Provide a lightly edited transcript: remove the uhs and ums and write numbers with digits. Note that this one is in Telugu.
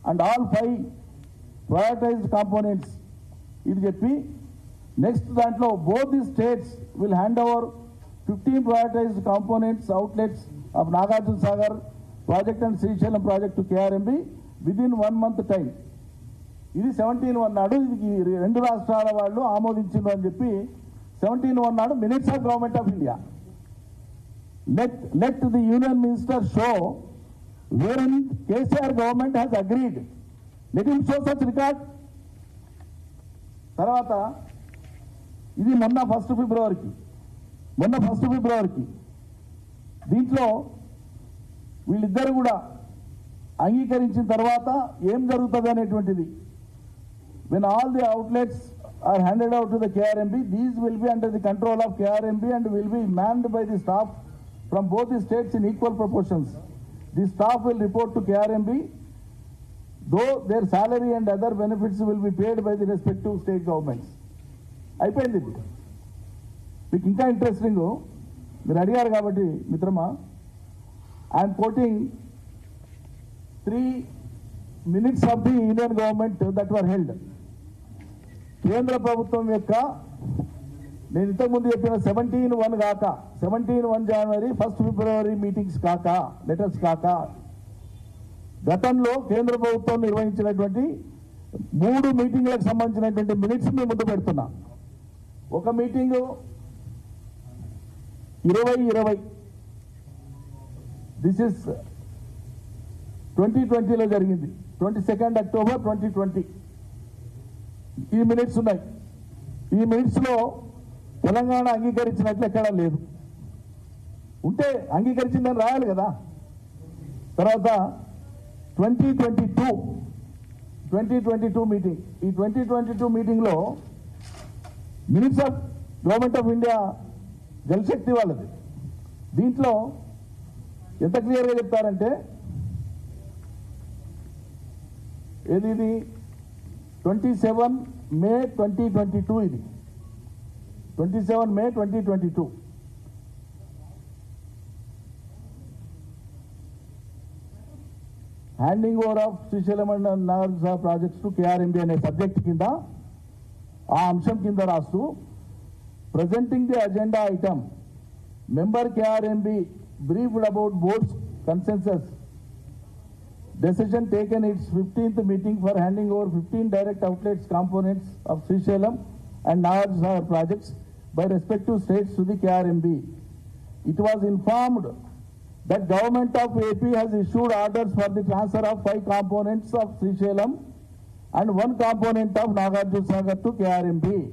and all 5 prioritized components. ఇది చెప్పి నెక్స్ట్ దాంట్లో both the states will hand over 15 prioritized components outlets of Nagarjuna Sagar project and Srisailam project to KRMB within 1 month time. ఇది 17 నాడు ఇది రెండు రాష్ట్రాల వాళ్ళు ఆమోదించింది అని చెప్పి 17 నాడు minutes of government of India. Let the union minister show wherein KCR government has agreed. Let him show such record. తర్వాత ఇది మొన్న 1 ఫిబ్రవరికి దీంట్లో వీళ్ళిద్దరు కూడా అంగీకరించిన తర్వాత ఏం జరుగుతుంది అనేటువంటిది. When all the outlets are handed out to the KRMB, these will be under the control of KRMB and will be manned by the staff from both the states in equal proportions. The staff will report to KRMB, though their salary and other benefits will be paid by the respective state governments. అయిపోయింది. మీకు ఇంకా ఇంట్రెస్టింగ్ మీరు అడిగారు కాబట్టి మిత్రమా, I'm quoting 3 minutes of the Indian government that were held. కేంద్ర ప్రభుత్వం యొక్క నేను ఇంతకుముందు చెప్పిన 17/1 కాక 17/1 జనవరి 1 ఫిబ్రవరి మీటింగ్స్ కాక లెటర్స్ కాక గతంలో కేంద్ర ప్రభుత్వం నిర్వహించినటువంటి 3 మీటింగ్లకు సంబంధించినటువంటి మినిట్స్ మేము ముందు పెడుతున్నా. ఒక మీటింగు 2020 దిస్ ఇస్ 2020లో జరిగింది. 22 అక్టోబర్ 2020 ఈ మినిట్స్ ఉన్నాయి. ఈ మినిట్స్ లో తెలంగాణ అంగీకరించినట్లు ఎక్కడా లేదు. ఉంటే అంగీకరించిందని రాయాలి కదా. తర్వాత 2022 మీటింగ్, ఈ 2022 మీటింగ్లో minutes of government of India Jal Shakti వాళ్ళది. దీంట్లో ఎంత క్లియర్గా చెప్తారంటే ఇది 27 మే 2022, ఇది 27 మే 2022. Handing over of Srisailam and Nagarjuna projects to KRMB అనే సబ్జెక్ట్ కింద ఆ అంశం కింద రాస్తూ presenting the agenda item member KRMB briefed about boards consensus decision taken its 15th meeting for handing over 15 direct outlets components of Srisailam and Nagarjuna projects by respective states to the KRMB. It was informed that government of AP has issued orders for the transfer of 5 components of Srisailam and 1 component of Nagarjuna to KRMB.